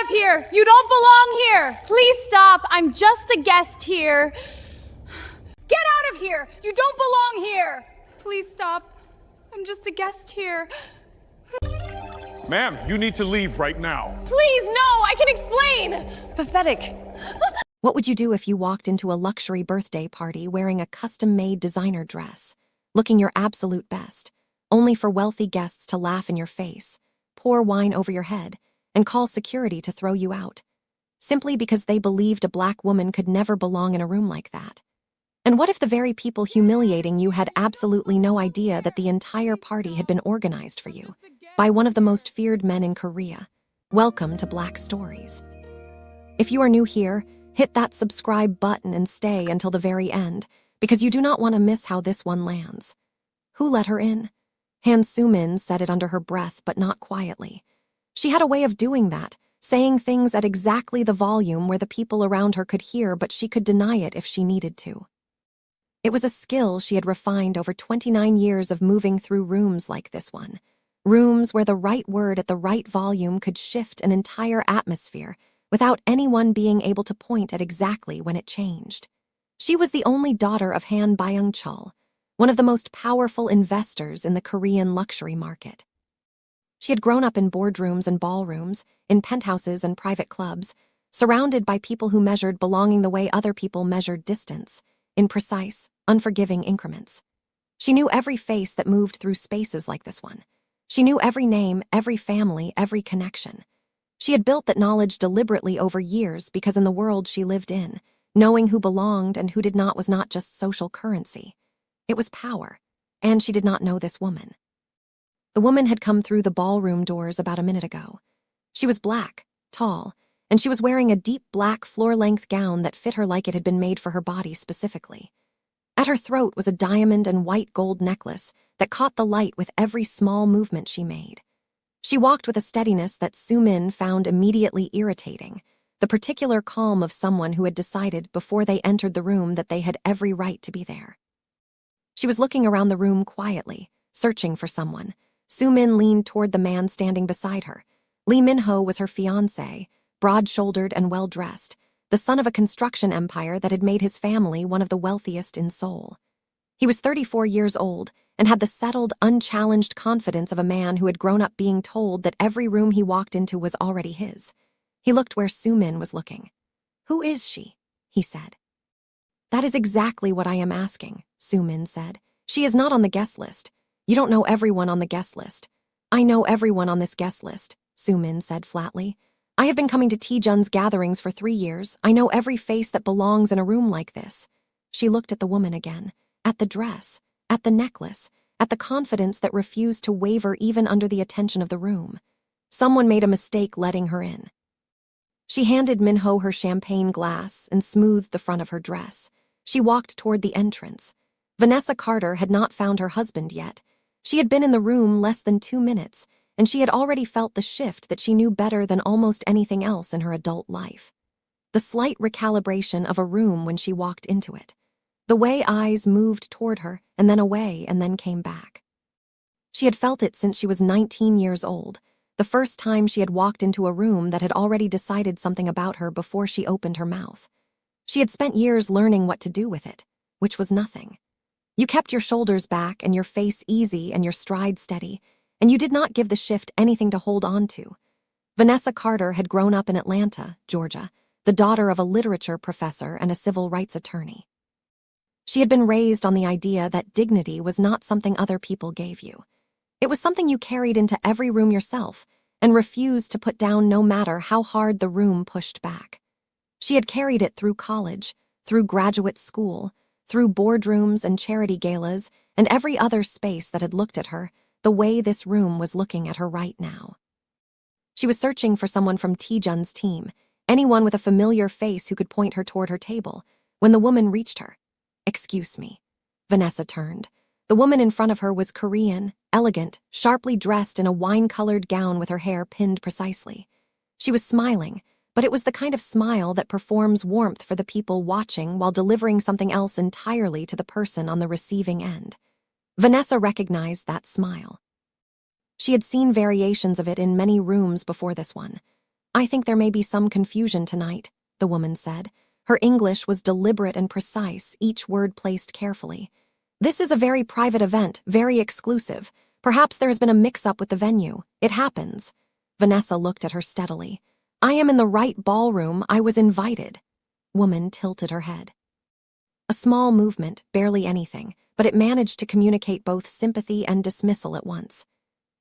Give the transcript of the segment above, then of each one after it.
of here! You don't belong here! Please stop! I'm just a guest here. Get out of here! You don't belong here! Please stop. I'm just a guest here. Ma'am, you need to leave right now. Please, no! I can explain! Pathetic. What would you do if you walked into a luxury birthday party wearing a custom-made designer dress, looking your absolute best, only for wealthy guests to laugh in your face, pour wine over your head, and call security to throw you out, simply because they believed a Black woman could never belong in a room like that? And what if the very people humiliating you had absolutely no idea that the entire party had been organized for you by one of the most feared men in Korea? Welcome to Black Stories. If you are new here, hit that subscribe button and stay until the very end, because you do not want to miss how this one lands. Who let her in? Han Soo-min said it under her breath, but not quietly. She had a way of doing that, saying things at exactly the volume where the people around her could hear, but she could deny it if she needed to. It was a skill she had refined over 29 years of moving through rooms like this one. Rooms where the right word at the right volume could shift an entire atmosphere without anyone being able to point at exactly when it changed. She was the only daughter of Han Byung-chul, one of the most powerful investors in the Korean luxury market. She had grown up in boardrooms and ballrooms, in penthouses and private clubs, surrounded by people who measured belonging the way other people measured distance, in precise, unforgiving increments. She knew every face that moved through spaces like this one. She knew every name, every family, every connection. She had built that knowledge deliberately over years because in the world she lived in, knowing who belonged and who did not was not just social currency. It was power, and she did not know this woman. The woman had come through the ballroom doors about a minute ago. She was black, tall, and she was wearing a deep black floor-length gown that fit her like it had been made for her body specifically. At her throat was a diamond and white gold necklace that caught the light with every small movement she made. She walked with a steadiness that Soo-min found immediately irritating, the particular calm of someone who had decided before they entered the room that they had every right to be there. She was looking around the room quietly, searching for someone. Soo-min leaned toward the man standing beside her. Lee Min-ho was her fiancé, broad-shouldered and well-dressed, the son of a construction empire that had made his family one of the wealthiest in Seoul. He was 34 years old and had the settled, unchallenged confidence of a man who had grown up being told that every room he walked into was already his. He looked where Soo-min was looking. "Who is she?" he said. "That is exactly what I am asking," Soo-min said. "She is not on the guest list. You don't know everyone on the guest list." "I know everyone on this guest list," Soo-min said flatly. "I have been coming to Tae-Jun's gatherings for 3 years. I know every face that belongs in a room like this." She looked at the woman again, at the dress, at the necklace, at the confidence that refused to waver even under the attention of the room. Someone made a mistake letting her in. She handed Min-ho her champagne glass and smoothed the front of her dress. She walked toward the entrance. Vanessa Carter had not found her husband yet. She had been in the room less than 2 minutes, and she had already felt the shift that she knew better than almost anything else in her adult life. The slight recalibration of a room when she walked into it. The way eyes moved toward her, and then away, and then came back. She had felt it since she was 19 years old, the first time she had walked into a room that had already decided something about her before she opened her mouth. She had spent years learning what to do with it, which was nothing. You kept your shoulders back and your face easy and your stride steady, and you did not give the shift anything to hold on to. Vanessa Carter had grown up in Atlanta, Georgia, the daughter of a literature professor and a civil rights attorney. She had been raised on the idea that dignity was not something other people gave you. It was something you carried into every room yourself and refused to put down no matter how hard the room pushed back. She had carried it through college, through graduate school, through boardrooms and charity galas, and every other space that had looked at her the way this room was looking at her right now. She was searching for someone from Tae-Jun's team, anyone with a familiar face who could point her toward her table, when the woman reached her. "Excuse me." Vanessa turned. The woman in front of her was Korean, elegant, sharply dressed in a wine-colored gown with her hair pinned precisely. She was smiling, but it was the kind of smile that performs warmth for the people watching while delivering something else entirely to the person on the receiving end. Vanessa recognized that smile. She had seen variations of it in many rooms before this one. I think there may be some confusion tonight, the woman said. Her English was deliberate and precise, each word placed carefully. This is a very private event, very exclusive. Perhaps there has been a mix-up with the venue. It happens. Vanessa looked at her steadily. I am in the right ballroom. I was invited. Woman tilted her head. A small movement, barely anything, but it managed to communicate both sympathy and dismissal at once.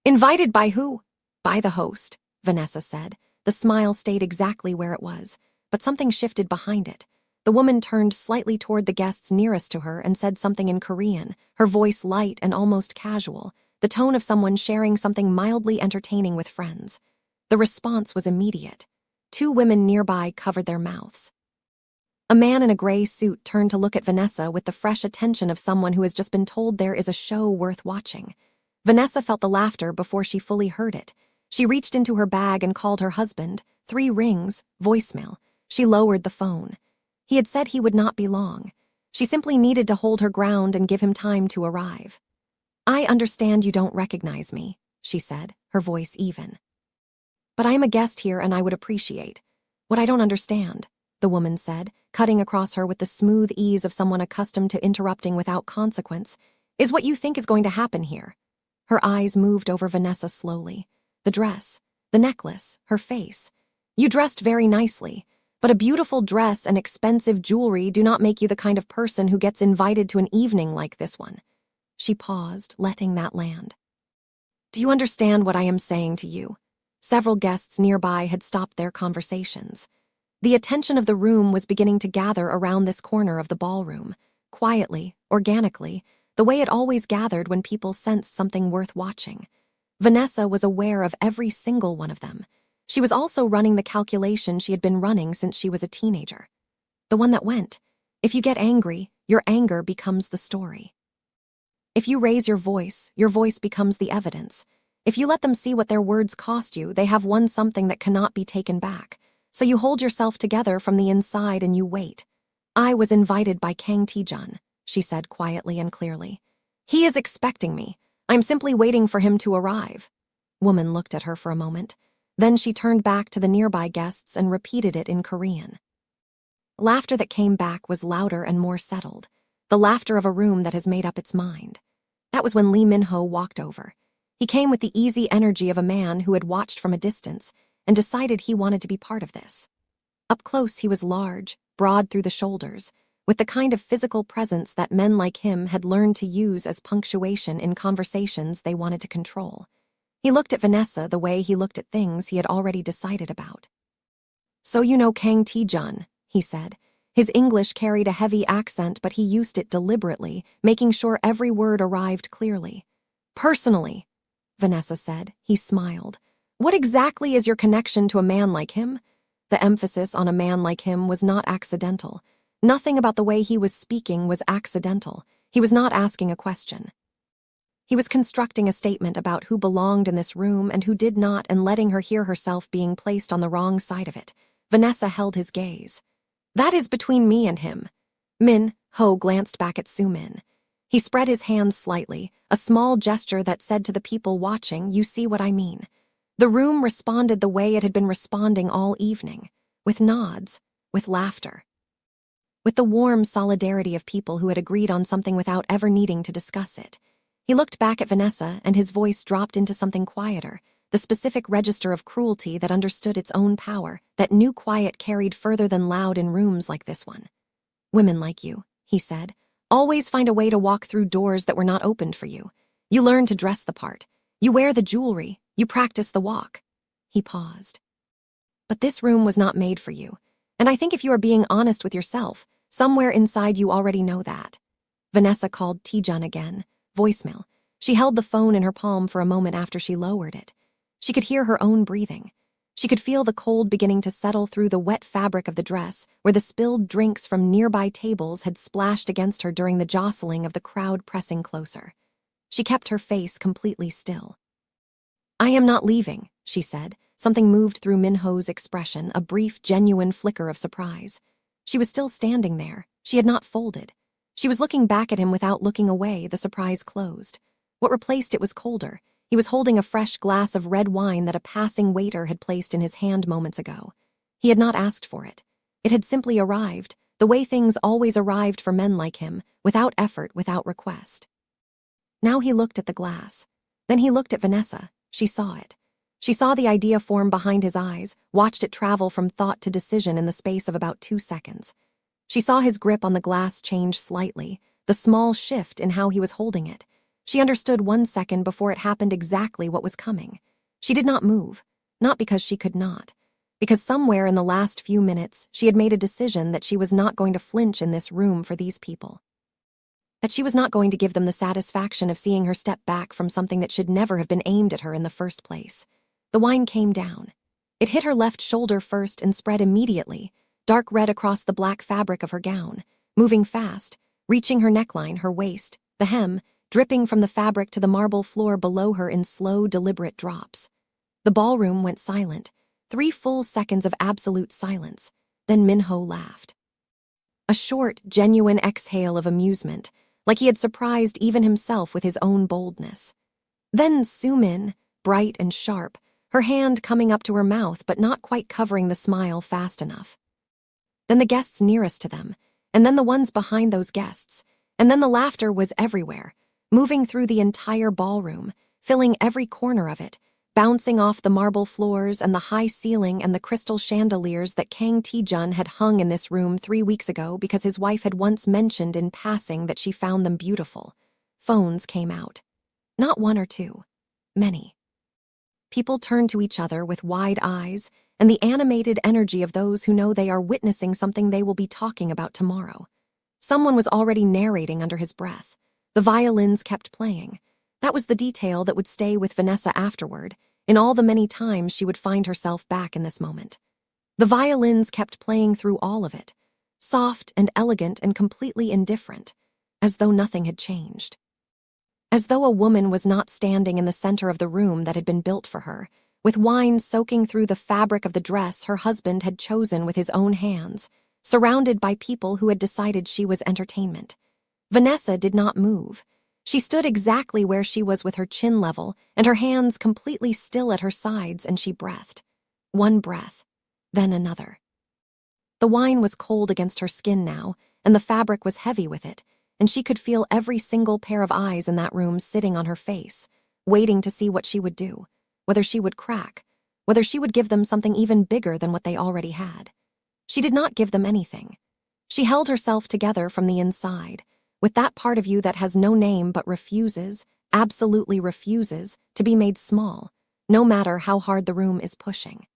Invited by who? By the host, Vanessa said. The smile stayed exactly where it was, but something shifted behind it. The woman turned slightly toward the guests nearest to her and said something in Korean, her voice light and almost casual, the tone of someone sharing something mildly entertaining with friends. The response was immediate. Two women nearby covered their mouths. A man in a gray suit turned to look at Vanessa with the fresh attention of someone who has just been told there is a show worth watching. Vanessa felt the laughter before she fully heard it. She reached into her bag and called her husband. 3 rings, voicemail. She lowered the phone. He had said he would not be long. She simply needed to hold her ground and give him time to arrive. I understand you don't recognize me, she said, her voice even. But I am a guest here and I would appreciate. What I don't understand, the woman said, cutting across her with the smooth ease of someone accustomed to interrupting without consequence, is what you think is going to happen here. Her eyes moved over Vanessa slowly. The dress, the necklace, her face. You dressed very nicely, but a beautiful dress and expensive jewelry do not make you the kind of person who gets invited to an evening like this one. She paused, letting that land. Do you understand what I am saying to you? Several guests nearby had stopped their conversations. The attention of the room was beginning to gather around this corner of the ballroom, quietly, organically, the way it always gathered when people sensed something worth watching. Vanessa was aware of every single one of them. She was also running the calculation she had been running since she was a teenager. The one that went, if you get angry, your anger becomes the story. If you raise your voice becomes the evidence. If you let them see what their words cost you, they have won something that cannot be taken back. So you hold yourself together from the inside and you wait. I was invited by Kang Tae-Jun, she said quietly and clearly. He is expecting me. I'm simply waiting for him to arrive. Woman looked at her for a moment. Then she turned back to the nearby guests and repeated it in Korean. Laughter that came back was louder and more settled. The laughter of a room that has made up its mind. That was when Lee Min-ho walked over. He came with the easy energy of a man who had watched from a distance and decided he wanted to be part of this. Up close, he was large, broad through the shoulders, with the kind of physical presence that men like him had learned to use as punctuation in conversations they wanted to control. He looked at Vanessa the way he looked at things he had already decided about. So you know Kang Tae-Jun, he said. His English carried a heavy accent, but he used it deliberately, making sure every word arrived clearly. Personally, Vanessa said. He smiled. What exactly is your connection to a man like him? The emphasis on a man like him was not accidental. Nothing about the way he was speaking was accidental. He was not asking a question. He was constructing a statement about who belonged in this room and who did not, and letting her hear herself being placed on the wrong side of it. Vanessa held his gaze. That is between me and him. Min-ho glanced back at Soo-min. He spread his hands slightly, a small gesture that said to the people watching, you see what I mean. The room responded the way it had been responding all evening, with nods, with laughter. With the warm solidarity of people who had agreed on something without ever needing to discuss it. He looked back at Vanessa and his voice dropped into something quieter, the specific register of cruelty that understood its own power, that knew quiet carried further than loud in rooms like this one. Women like you, he said, always find a way to walk through doors that were not opened for you. You learn to dress the part. You wear the jewelry. You practice the walk. He paused. But this room was not made for you. And I think if you are being honest with yourself, somewhere inside you already know that. Vanessa called Tae-Jun again. Voicemail. She held the phone in her palm for a moment after she lowered it. She could hear her own breathing. She could feel the cold beginning to settle through the wet fabric of the dress, where the spilled drinks from nearby tables had splashed against her during the jostling of the crowd pressing closer. She kept her face completely still. I am not leaving, she said. Something moved through Min-ho's expression, a brief, genuine flicker of surprise. She was still standing there. She had not folded. She was looking back at him without looking away. The surprise closed. What replaced it was colder. He He was holding a fresh glass of red wine that a passing waiter had placed in his hand moments ago. He had not asked for it. It had simply arrived, the way things always arrived for men like him, without effort, without request. Now he looked at the glass. Then he looked at Vanessa. She saw it. She saw the idea form behind his eyes, watched it travel from thought to decision in the space of about 2 seconds. She saw his grip on the glass change slightly, the small shift in how he was holding it. She understood 1 second before it happened exactly what was coming. She did not move, not because she could not, because somewhere in the last few minutes she had made a decision that she was not going to flinch in this room for these people. That she was not going to give them the satisfaction of seeing her step back from something that should never have been aimed at her in the first place. The wine came down. It hit her left shoulder first and spread immediately, dark red across the black fabric of her gown, moving fast, reaching her neckline, her waist, the hem, dripping from the fabric to the marble floor below her in slow, deliberate drops. The ballroom went silent, 3 full seconds of absolute silence. Then Minho laughed. A short, genuine exhale of amusement, like he had surprised even himself with his own boldness. Then Sumin, bright and sharp, her hand coming up to her mouth but not quite covering the smile fast enough. Then the guests nearest to them, and then the ones behind those guests, and then the laughter was everywhere, moving through the entire ballroom, filling every corner of it, bouncing off the marble floors and the high ceiling and the crystal chandeliers that Kang Tae-Jun had hung in this room 3 weeks ago because his wife had once mentioned in passing that she found them beautiful. Phones came out. Not 1 or 2. Many. People turned to each other with wide eyes and the animated energy of those who know they are witnessing something they will be talking about tomorrow. Someone was already narrating under his breath. The violins kept playing. That was the detail that would stay with Vanessa afterward, in all the many times she would find herself back in this moment. The violins kept playing through all of it, soft and elegant and completely indifferent, as though nothing had changed. As though a woman was not standing in the center of the room that had been built for her, with wine soaking through the fabric of the dress her husband had chosen with his own hands, surrounded by people who had decided she was entertainment. Vanessa did not move. She stood exactly where she was with her chin level and her hands completely still at her sides, and she breathed. 1 breath, then another. The wine was cold against her skin now, and the fabric was heavy with it, and she could feel every single pair of eyes in that room sitting on her face, waiting to see what she would do, whether she would crack, whether she would give them something even bigger than what they already had. She did not give them anything. She held herself together from the inside, with that part of you that has no name but refuses, absolutely refuses, to be made small, no matter how hard the room is pushing.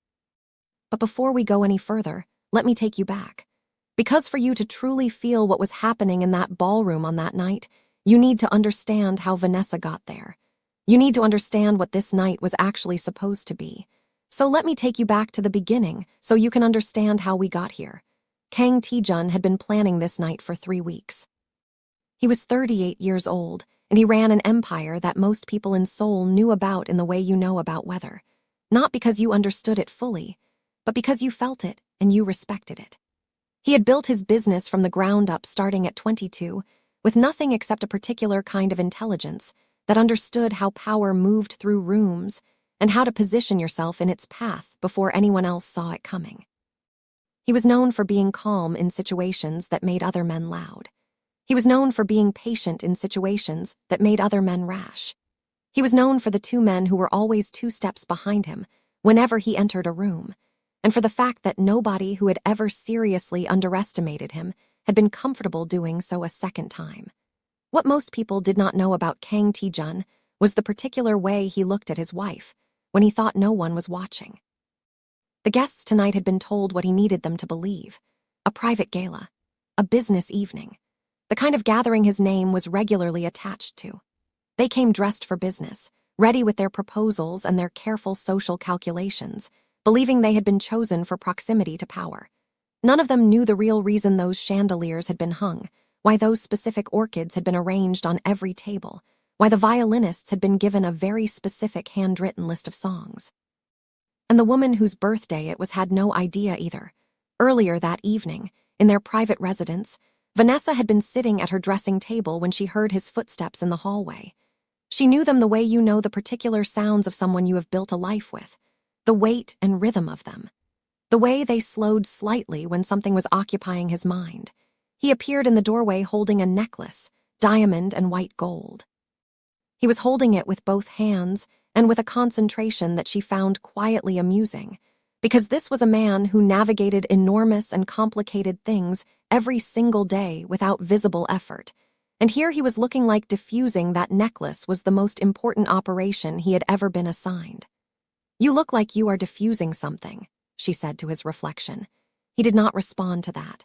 But before we go any further, let me take you back. Because for you to truly feel what was happening in that ballroom on that night, you need to understand how Vanessa got there. You need to understand what this night was actually supposed to be. So let me take you back to the beginning so you can understand how we got here. Kang Tae-Jun had been planning this night for 3 weeks. He was 38 years old, and he ran an empire that most people in Seoul knew about in the way you know about weather. Not because you understood it fully, but because you felt it and you respected it. He had built his business from the ground up starting at 22, with nothing except a particular kind of intelligence that understood how power moved through rooms and how to position yourself in its path before anyone else saw it coming. He was known for being calm in situations that made other men loud. He was known for being patient in situations that made other men rash. He was known for the 2 men who were always 2 steps behind him whenever he entered a room, and for the fact that nobody who had ever seriously underestimated him had been comfortable doing so a second time. What most people did not know about Kang Tae-Jun was the particular way he looked at his wife when he thought no one was watching. The guests tonight had been told what he needed them to believe: a private gala, a business evening, the kind of gathering his name was regularly attached to. They came dressed for business, ready with their proposals and their careful social calculations, believing they had been chosen for proximity to power. None of them knew the real reason those chandeliers had been hung, why those specific orchids had been arranged on every table, why the violinists had been given a very specific handwritten list of songs. And the woman whose birthday it was had no idea either. Earlier that evening, in their private residence, Vanessa had been sitting at her dressing table when she heard his footsteps in the hallway. She knew them the way you know the particular sounds of someone you have built a life with, the weight and rhythm of them, the way they slowed slightly when something was occupying his mind. He appeared in the doorway holding a necklace, diamond and white gold. He was holding it with both hands and with a concentration that she found quietly amusing, because this was a man who navigated enormous and complicated things every single day without visible effort. And here he was looking like diffusing that necklace was the most important operation he had ever been assigned. "You look like you are diffusing something," she said to his reflection. He did not respond to that.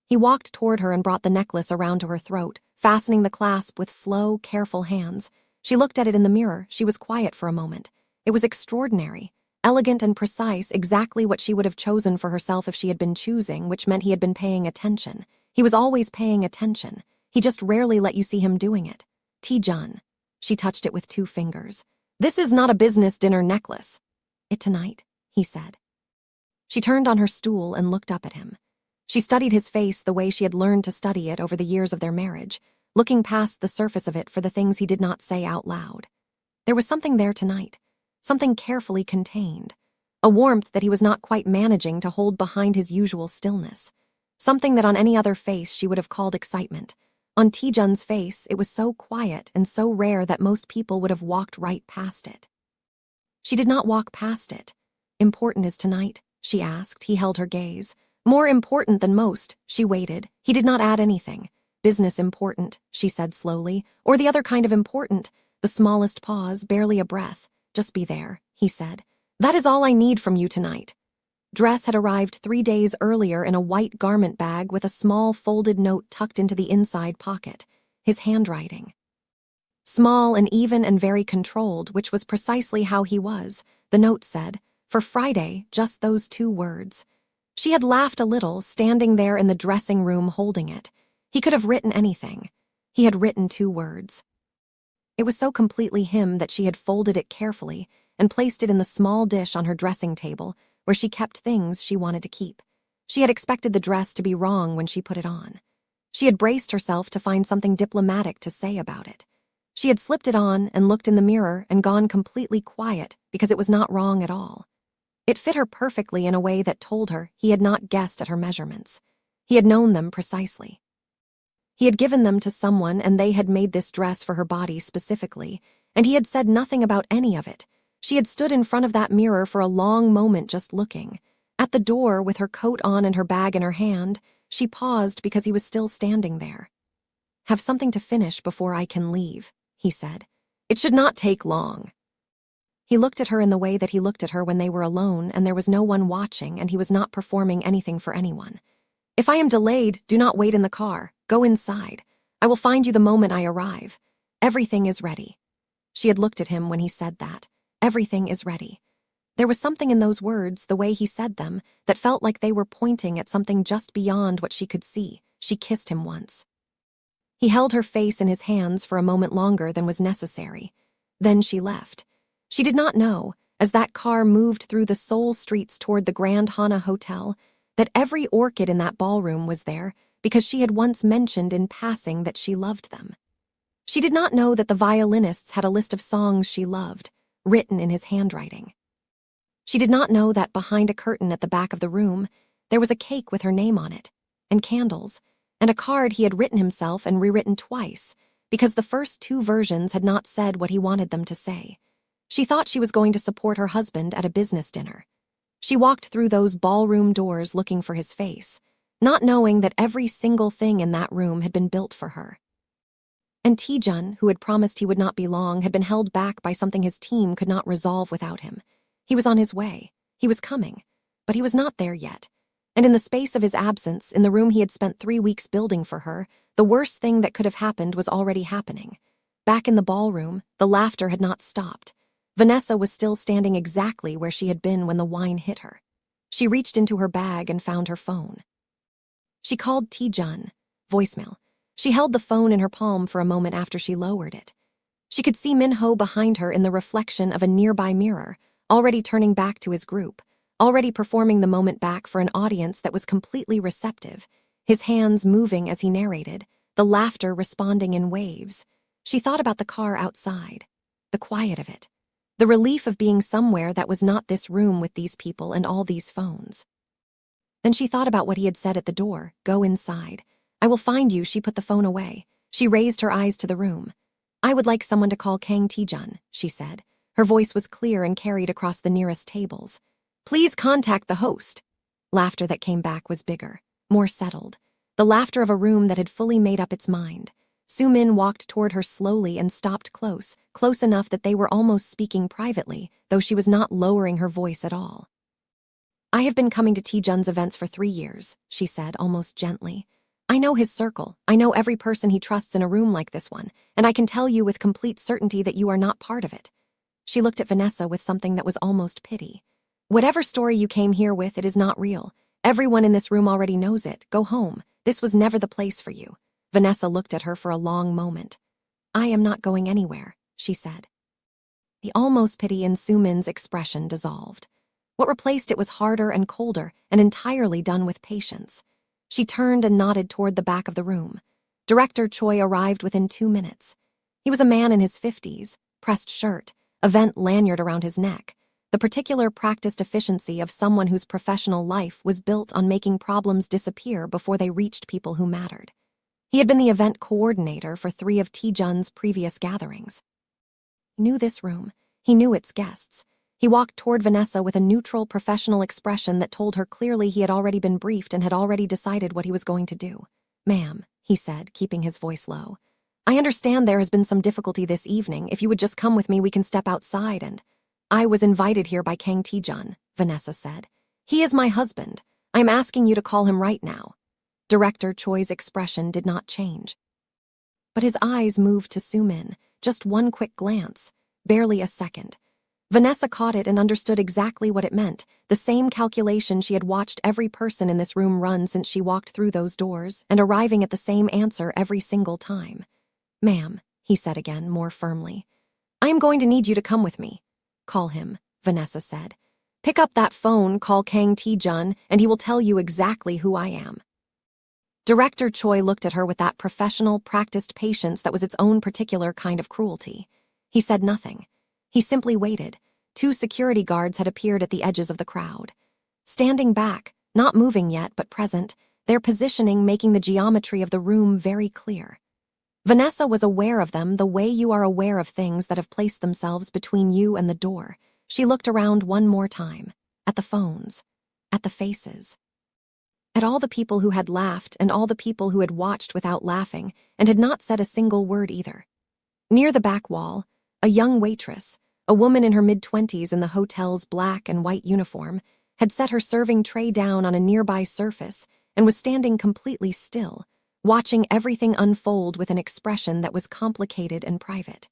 He walked toward her and brought the necklace around to her throat, fastening the clasp with slow, careful hands. She looked at it in the mirror. She was quiet for a moment. It was extraordinary, elegant and precise, exactly what she would have chosen for herself if she had been choosing, which meant he had been paying attention. He was always paying attention. He just rarely let you see him doing it. Tae-Jun. She touched it with 2 fingers. "This is not a business dinner necklace." "It tonight," he said. She turned on her stool and looked up at him. She studied his face the way she had learned to study it over the years of their marriage, looking past the surface of it for the things he did not say out loud. There was something there tonight, something carefully contained, a warmth that he was not quite managing to hold behind his usual stillness, something that on any other face she would have called excitement. On Tae-Jun's face, it was so quiet and so rare that most people would have walked right past it. She did not walk past it. "Important is tonight?" she asked. He held her gaze. "More important than most." She waited. He did not add anything. "Business important," she said slowly, "or the other kind of important." The smallest pause, barely a breath. "Just be there," he said. "That is all I need from you tonight." Dress had arrived 3 days earlier in a white garment bag with a small folded note tucked into the inside pocket. His handwriting. Small and even and very controlled, which was precisely how he was. The note said, "For Friday," just those 2 words. She had laughed a little, standing there in the dressing room holding it. He could have written anything. He had written 2 words. It was so completely him that she had folded it carefully and placed it in the small dish on her dressing table, where she kept things she wanted to keep. She had expected the dress to be wrong when she put it on. She had braced herself to find something diplomatic to say about it. She had slipped it on and looked in the mirror and gone completely quiet because it was not wrong at all. It fit her perfectly in a way that told her he had not guessed at her measurements. He had known them precisely. He had given them to someone and they had made this dress for her body specifically, and he had said nothing about any of it. She had stood in front of that mirror for a long moment just looking. At the door, with her coat on and her bag in her hand, she paused because he was still standing there. "Have something to finish before I can leave," he said. "It should not take long." He looked at her in the way that he looked at her when they were alone and there was no one watching and he was not performing anything for anyone. "If I am delayed, do not wait in the car. Go inside. I will find you the moment I arrive. Everything is ready." She had looked at him when he said that. Everything is ready. There was something in those words, the way he said them, that felt like they were pointing at something just beyond what she could see. She kissed him once. He held her face in his hands for a moment longer than was necessary. Then she left. She did not know, as that car moved through the Seoul streets toward the Grand Hana Hotel, that every orchid in that ballroom was there because she had once mentioned in passing that she loved them. She did not know that the violinists had a list of songs she loved, written in his handwriting. She did not know that behind a curtain at the back of the room, there was a cake with her name on it, and candles, and a card he had written himself and rewritten twice, because the first 2 versions had not said what he wanted them to say. She thought she was going to support her husband at a business dinner. She walked through those ballroom doors looking for his face, not knowing that every single thing in that room had been built for her. And Tae-Jun, who had promised he would not be long, had been held back by something his team could not resolve without him. He was on his way. He was coming. But he was not there yet. And in the space of his absence, in the room he had spent 3 weeks building for her, the worst thing that could have happened was already happening. Back in the ballroom, the laughter had not stopped. Vanessa was still standing exactly where she had been when the wine hit her. She reached into her bag and found her phone. She called Tae-Jun. Voicemail. She held the phone in her palm for a moment after she lowered it. She could see Min-ho behind her in the reflection of a nearby mirror, already turning back to his group, already performing the moment back for an audience that was completely receptive, his hands moving as he narrated, the laughter responding in waves. She thought about the car outside, the quiet of it, the relief of being somewhere that was not this room with these people and all these phones. Then she thought about what he had said at the door, "Go inside. I will find you." She put the phone away. She raised her eyes to the room. "I would like someone to call Kang Tae-Jun," she said. Her voice was clear and carried across the nearest tables. "Please contact the host." Laughter that came back was bigger, more settled. The laughter of a room that had fully made up its mind. Soo-min walked toward her slowly and stopped close enough that they were almost speaking privately, though she was not lowering her voice at all. "I have been coming to Tae-Jun's events for 3 years," she said, almost gently. "I know his circle. I know every person he trusts in a room like this one, and I can tell you with complete certainty that you are not part of it." She looked at Vanessa with something that was almost pity. "Whatever story you came here with, it is not real. Everyone in this room already knows it. Go home. This was never the place for you." Vanessa looked at her for a long moment. "I am not going anywhere," she said. The almost pity in Soo-min's expression dissolved. What replaced it was harder and colder and entirely done with patience. She turned and nodded toward the back of the room. Director Choi arrived within 2 minutes. He was a man in his 50s, pressed shirt, a vent lanyard around his neck, the particular practiced efficiency of someone whose professional life was built on making problems disappear before they reached people who mattered. He had been the event coordinator for 3 of Tae-Jun's previous gatherings. He knew this room. He knew its guests. He walked toward Vanessa with a neutral, professional expression that told her clearly he had already been briefed and had already decided what he was going to do. "Ma'am," he said, keeping his voice low. "I understand there has been some difficulty this evening. If you would just come with me, we can step outside and—" "I was invited here by Kang Tae-Jun," Vanessa said. "He is my husband. I am asking you to call him right now." Director Choi's expression did not change. But his eyes moved to Soo-min, just one quick glance, barely a second. Vanessa caught it and understood exactly what it meant, the same calculation she had watched every person in this room run since she walked through those doors, and arriving at the same answer every single time. "Ma'am," he said again, more firmly. "I am going to need you to come with me." "Call him," Vanessa said. "Pick up that phone, call Kang Tae-Jun, and he will tell you exactly who I am." Director Choi looked at her with that professional, practiced patience that was its own particular kind of cruelty. He said nothing. He simply waited. 2 security guards had appeared at the edges of the crowd. Standing back, not moving yet, but present, their positioning making the geometry of the room very clear. Vanessa was aware of them the way you are aware of things that have placed themselves between you and the door. She looked around one more time, at the phones, at the faces. At all the people who had laughed and all the people who had watched without laughing and had not said a single word either. Near the back wall, a young waitress, a woman in her mid-20s in the hotel's black and white uniform, had set her serving tray down on a nearby surface and was standing completely still, watching everything unfold with an expression that was complicated and private.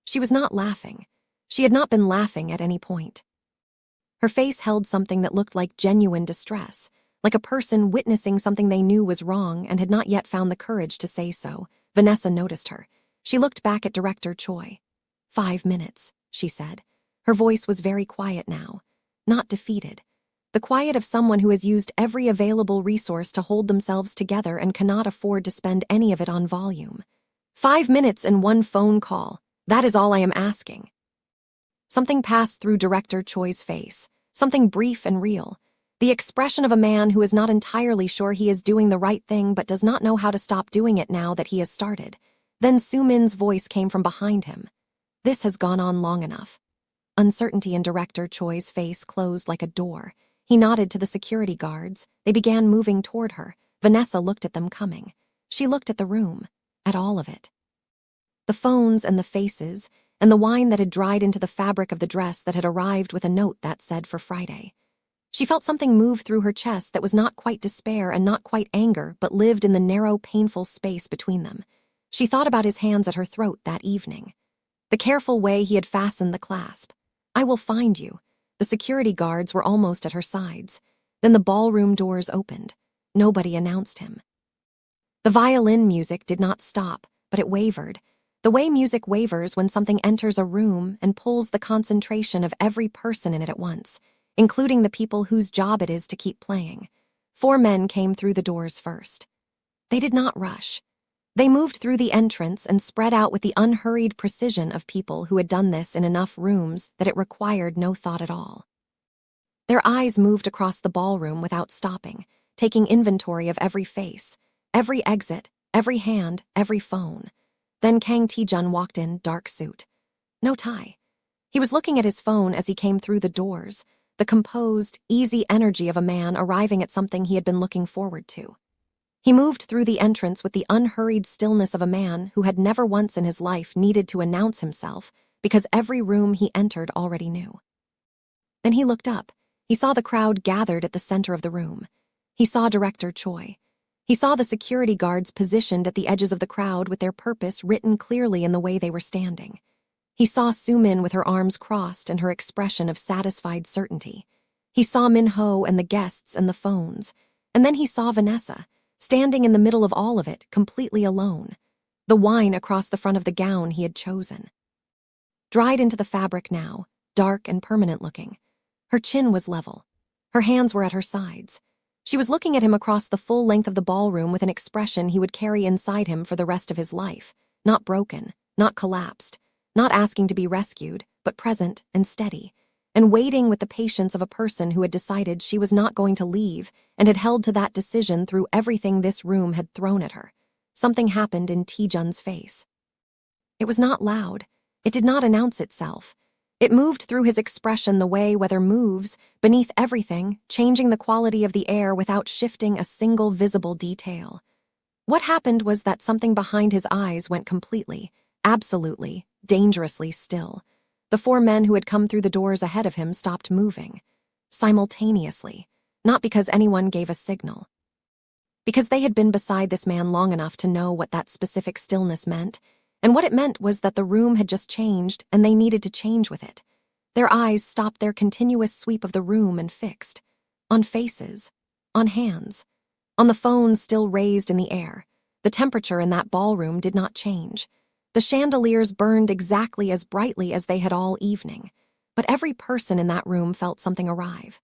She was not laughing. She had not been laughing at any point. Her face held something that looked like genuine distress, like a person witnessing something they knew was wrong and had not yet found the courage to say so. Vanessa noticed her. She looked back at Director Choi. 5 minutes, she said. Her voice was very quiet now, not defeated. The quiet of someone who has used every available resource to hold themselves together and cannot afford to spend any of it on volume. 5 minutes and 1 phone call. That is all I am asking. Something passed through Director Choi's face, something brief and real. The expression of a man who is not entirely sure he is doing the right thing but does not know how to stop doing it now that he has started. Then Soo-min's voice came from behind him. "This has gone on long enough." Uncertainty in Director Choi's face closed like a door. He nodded to the security guards. They began moving toward her. Vanessa looked at them coming. She looked at the room, at all of it. The phones and the faces, and the wine that had dried into the fabric of the dress that had arrived with a note that said for Friday. She felt something move through her chest that was not quite despair and not quite anger, but lived in the narrow, painful space between them. She thought about his hands at her throat that evening. The careful way he had fastened the clasp. "I will find you." The security guards were almost at her sides. Then the ballroom doors opened. Nobody announced him. The violin music did not stop, but it wavered. The way music wavers when something enters a room and pulls the concentration of every person in it at once, including the people whose job it is to keep playing. 4 men came through the doors first. They did not rush. They moved through the entrance and spread out with the unhurried precision of people who had done this in enough rooms that it required no thought at all. Their eyes moved across the ballroom without stopping, taking inventory of every face, every exit, every hand, every phone. Then Kang Tae-Jun walked in, dark suit. No tie. He was looking at his phone as he came through the doors, the composed, easy energy of a man arriving at something he had been looking forward to. He moved through the entrance with the unhurried stillness of a man who had never once in his life needed to announce himself because every room he entered already knew. Then he looked up. He saw the crowd gathered at the center of the room. He saw Director Choi. He saw the security guards positioned at the edges of the crowd with their purpose written clearly in the way they were standing. He saw Soo-min with her arms crossed and her expression of satisfied certainty. He saw Min-ho and the guests and the phones. And then he saw Vanessa, standing in the middle of all of it, completely alone. The wine across the front of the gown he had chosen. Dried into the fabric now, dark and permanent looking. Her chin was level. Her hands were at her sides. She was looking at him across the full length of the ballroom with an expression he would carry inside him for the rest of his life, not broken, not collapsed, not asking to be rescued, but present and steady, and waiting with the patience of a person who had decided she was not going to leave and had held to that decision through everything this room had thrown at her. Something happened in Tae-Jun's face. It was not loud. It did not announce itself. It moved through his expression the way weather moves, beneath everything, changing the quality of the air without shifting a single visible detail. What happened was that something behind his eyes went completely, absolutely, dangerously still. The four men who had come through the doors ahead of him stopped moving. Simultaneously. Not because anyone gave a signal. Because they had been beside this man long enough to know what that specific stillness meant, and what it meant was that the room had just changed and they needed to change with it. Their eyes stopped their continuous sweep of the room and fixed. On faces. On hands. On the phones still raised in the air. The temperature in that ballroom did not change. The chandeliers burned exactly as brightly as they had all evening. But every person in that room felt something arrive.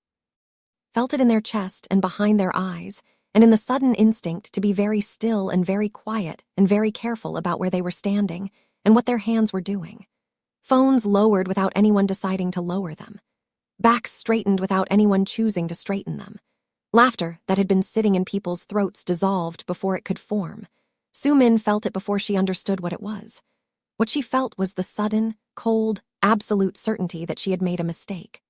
Felt it in their chest and behind their eyes, and in the sudden instinct to be very still and very quiet and very careful about where they were standing and what their hands were doing. Phones lowered without anyone deciding to lower them. Backs straightened without anyone choosing to straighten them. Laughter that had been sitting in people's throats dissolved before it could form. Soo-min felt it before she understood what it was. What she felt was the sudden, cold, absolute certainty that she had made a mistake.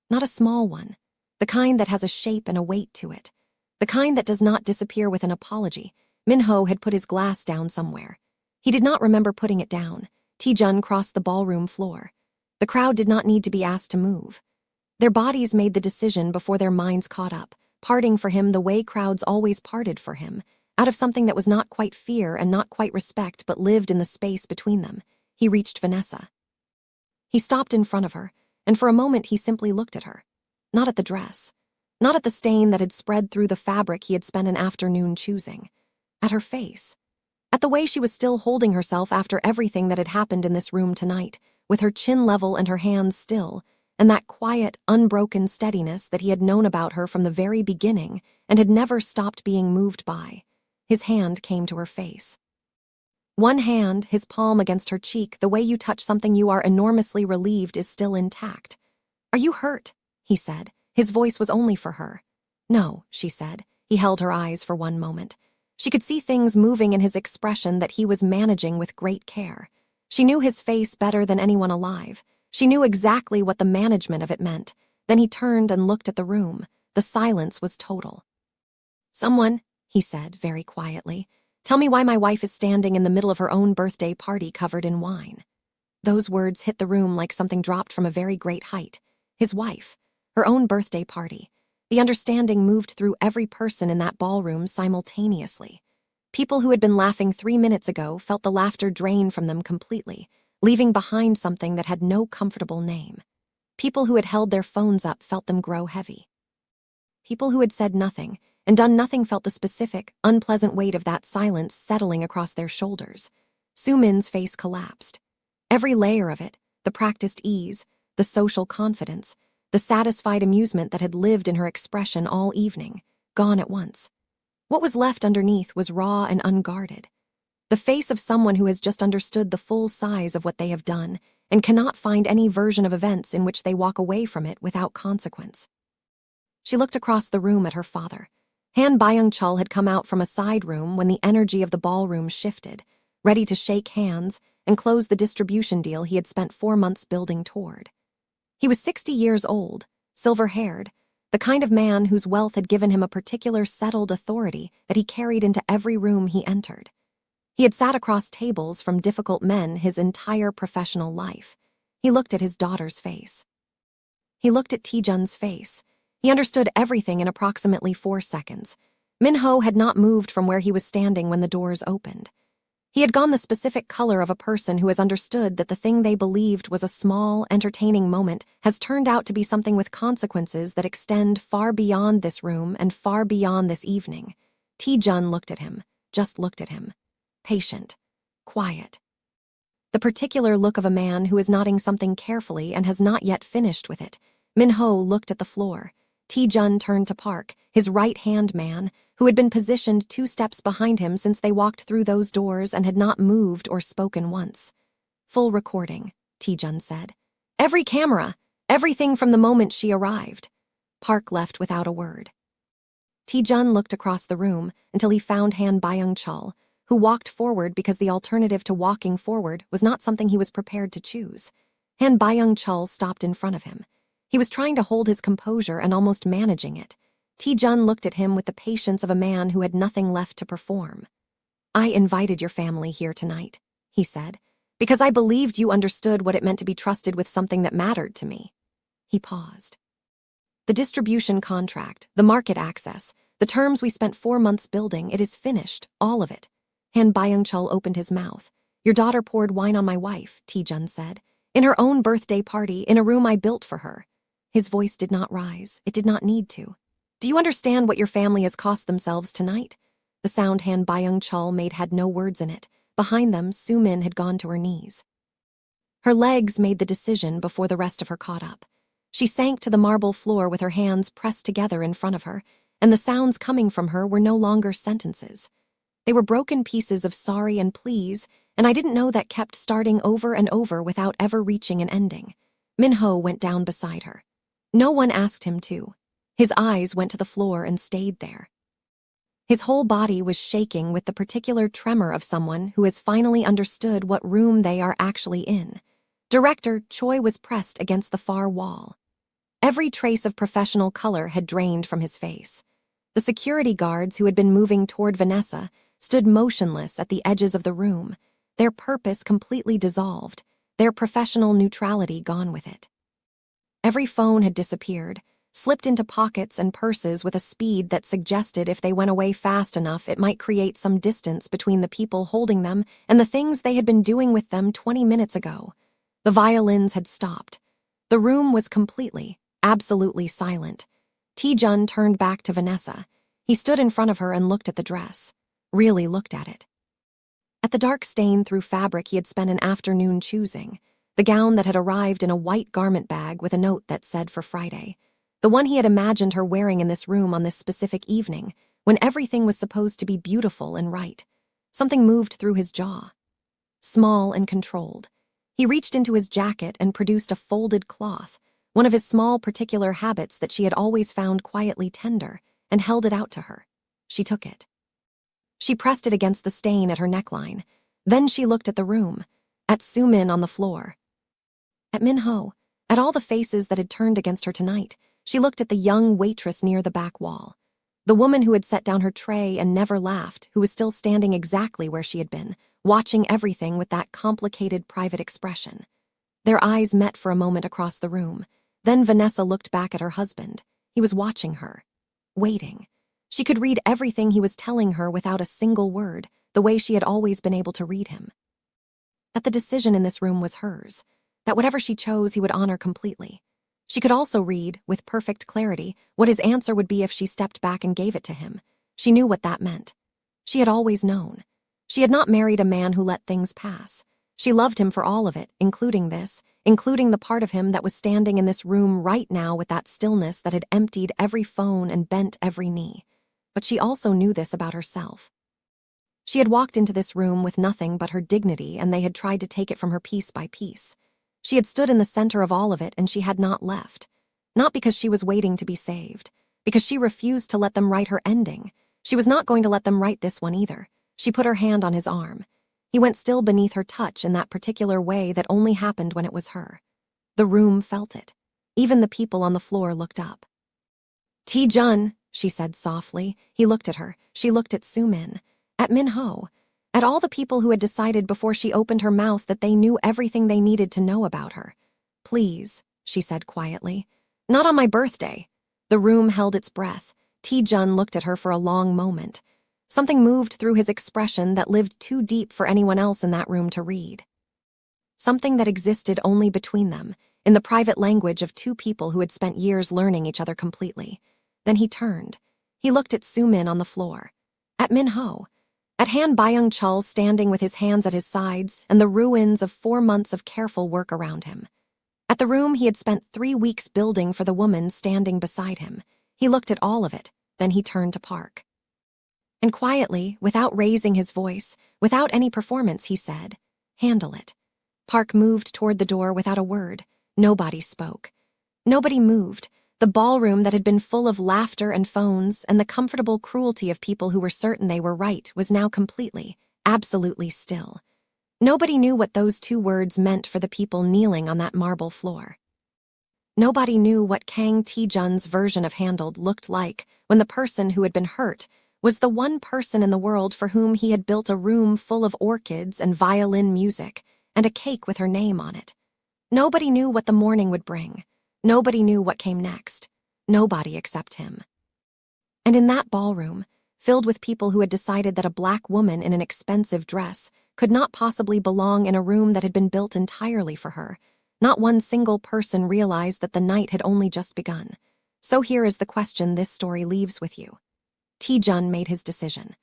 Not a small one. The kind that has a shape and a weight to it. The kind that does not disappear with an apology. Min-ho had put his glass down somewhere. He did not remember putting it down. Tae-Jun crossed the ballroom floor. The crowd did not need to be asked to move. Their bodies made the decision before their minds caught up, parting for him the way crowds always parted for him, out of something that was not quite fear and not quite respect but lived in the space between them. He reached Vanessa. He stopped in front of her, and for a moment he simply looked at her. Not at the dress. Not at the stain that had spread through the fabric he had spent an afternoon choosing. At her face. At the way she was still holding herself after everything that had happened in this room tonight, with her chin level and her hands still, and that quiet, unbroken steadiness that he had known about her from the very beginning and had never stopped being moved by. His hand came to her face. One hand, his palm against her cheek, the way you touch something you are enormously relieved is still intact. "Are you hurt?" he said. His voice was only for her. "No," she said. He held her eyes for one moment. She could see things moving in his expression that he was managing with great care. She knew his face better than anyone alive. She knew exactly what the management of it meant. Then he turned and looked at the room. The silence was total. "Someone," he said very quietly, "tell me why my wife is standing in the middle of her own birthday party covered in wine." Those words hit the room like something dropped from a very great height. His wife. Her own birthday party. The understanding moved through every person in that ballroom simultaneously. People who had been laughing 3 minutes ago felt the laughter drain from them completely, leaving behind something that had no comfortable name. People who had held their phones up felt them grow heavy. People who had said nothing and done nothing felt the specific, unpleasant weight of that silence settling across their shoulders. Soo-min's face collapsed. Every layer of it, the practiced ease, the social confidence, the satisfied amusement that had lived in her expression all evening, gone at once. What was left underneath was raw and unguarded. The face of someone who has just understood the full size of what they have done and cannot find any version of events in which they walk away from it without consequence. She looked across the room at her father. Han Byung-chul had come out from a side room when the energy of the ballroom shifted, ready to shake hands and close the distribution deal he had spent 4 months building toward. He was 60 years old, silver-haired, the kind of man whose wealth had given him a particular settled authority that he carried into every room he entered. He had sat across tables from difficult men his entire professional life. He looked at his daughter's face. He looked at Tae-Jun's face. He understood everything in approximately 4 seconds. Min-ho had not moved from where he was standing when the doors opened. He had gone the specific color of a person who has understood that the thing they believed was a small, entertaining moment has turned out to be something with consequences that extend far beyond this room and far beyond this evening. Tae-Jun looked at him, just looked at him. Patient, quiet. The particular look of a man who is knotting something carefully and has not yet finished with it. Min-ho looked at the floor. Tae-Jun turned to Park, his right-hand man, who had been positioned 2 steps behind him since they walked through those doors and had not moved or spoken once. "Full recording," Tae-Jun said. "Every camera, everything from the moment she arrived." Park left without a word. Tae-Jun looked across the room until he found Han Byung-chul, who walked forward because the alternative to walking forward was not something he was prepared to choose. Han Byung-chul stopped in front of him. He was trying to hold his composure and almost managing it. Tae-Jun looked at him with the patience of a man who had nothing left to perform. "I invited your family here tonight," he said, "because I believed you understood what it meant to be trusted with something that mattered to me." He paused. "The distribution contract, the market access, the terms we spent 4 months building, it is finished, all of it." Han Byung-chul opened his mouth. "Your daughter poured wine on my wife," Tae-Jun said, "in her own birthday party, in a room I built for her." His voice did not rise. It did not need to. "Do you understand what your family has cost themselves tonight?" The sound Han Byung-chul made had no words in it. Behind them, Soo-min had gone to her knees. Her legs made the decision before the rest of her caught up. She sank to the marble floor with her hands pressed together in front of her, and the sounds coming from her were no longer sentences. They were broken pieces of sorry and please, and I didn't know that kept starting over and over without ever reaching an ending. Min-ho went down beside her. No one asked him to. His eyes went to the floor and stayed there. His whole body was shaking with the particular tremor of someone who has finally understood what room they are actually in. Director Choi was pressed against the far wall. Every trace of professional color had drained from his face. The security guards who had been moving toward Vanessa stood motionless at the edges of the room, their purpose completely dissolved, their professional neutrality gone with it. Every phone had disappeared, slipped into pockets and purses with a speed that suggested if they went away fast enough it might create some distance between the people holding them and the things they had been doing with them 20 minutes ago. The violins had stopped. The room was completely, absolutely silent. Tae-Jun turned back to Vanessa. He stood in front of her and looked at the dress. Really looked at it. At the dark stain through fabric he had spent an afternoon choosing. The gown that had arrived in a white garment bag with a note that said for Friday. The one he had imagined her wearing in this room on this specific evening, when everything was supposed to be beautiful and right. Something moved through his jaw. Small and controlled. He reached into his jacket and produced a folded cloth, one of his small particular habits that she had always found quietly tender, and held it out to her. She took it. She pressed it against the stain at her neckline. Then she looked at the room, at Soo-min on the floor. At Min-ho, at all the faces that had turned against her tonight. She looked at the young waitress near the back wall. The woman who had set down her tray and never laughed, who was still standing exactly where she had been, watching everything with that complicated private expression. Their eyes met for a moment across the room. Then Vanessa looked back at her husband. He was watching her. Waiting. She could read everything he was telling her without a single word, the way she had always been able to read him. That the decision in this room was hers. That whatever she chose he would honor completely. She could also read, with perfect clarity, what his answer would be if she stepped back and gave it to him. She knew what that meant. She had always known. She had not married a man who let things pass. She loved him for all of it, including this, including the part of him that was standing in this room right now with that stillness that had emptied every phone and bent every knee. But she also knew this about herself. She had walked into this room with nothing but her dignity, and they had tried to take it from her piece by piece. She had stood in the center of all of it, and she had not left. Not because she was waiting to be saved, because she refused to let them write her ending. She was not going to let them write this one either. She put her hand on his arm. He went still beneath her touch in that particular way that only happened when it was her. The room felt it. Even the people on the floor looked up. Tae-Jun, she said softly. He looked at her. She looked at Soo-min, at Min-ho, at all the people who had decided before she opened her mouth that they knew everything they needed to know about her. Please, she said quietly. Not on my birthday. The room held its breath. Tae-Jun looked at her for a long moment. Something moved through his expression that lived too deep for anyone else in that room to read. Something that existed only between them, in the private language of two people who had spent years learning each other completely. Then he turned. He looked at Soo-min on the floor, at Min-ho, at Han Byung-chul standing with his hands at his sides and the ruins of 4 months of careful work around him. At the room he had spent 3 weeks building for the woman standing beside him. He looked at all of it, then he turned to Park. And quietly, without raising his voice, without any performance, he said, "Handle it." Park moved toward the door without a word. Nobody spoke. Nobody moved. The ballroom that had been full of laughter and phones and the comfortable cruelty of people who were certain they were right was now completely, absolutely still. Nobody knew what those 2 words meant for the people kneeling on that marble floor. Nobody knew what Kang Tae-Jun's version of handled looked like when the person who had been hurt was the one person in the world for whom he had built a room full of orchids and violin music and a cake with her name on it. Nobody knew what the morning would bring. Nobody knew what came next. Nobody except him. And in that ballroom, filled with people who had decided that a black woman in an expensive dress could not possibly belong in a room that had been built entirely for her, not one single person realized that the night had only just begun. So here is the question this story leaves with you. Tae-Jun made his decision.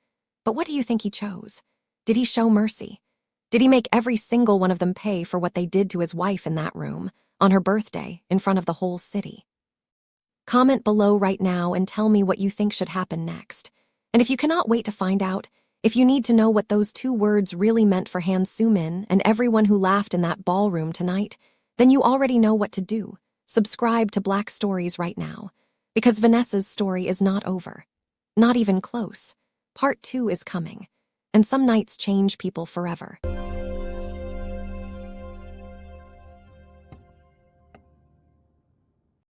But what do you think he chose? Did he show mercy? Did he make every single one of them pay for what they did to his wife in that room, on her birthday, in front of the whole city? Comment below right now and tell me what you think should happen next. And if you cannot wait to find out, if you need to know what those 2 words really meant for Han Soo-min and everyone who laughed in that ballroom tonight, then you already know what to do. Subscribe to Blaq Stories right now, because Vanessa's story is not over. Not even close. Part 2 is coming, and some nights change people forever.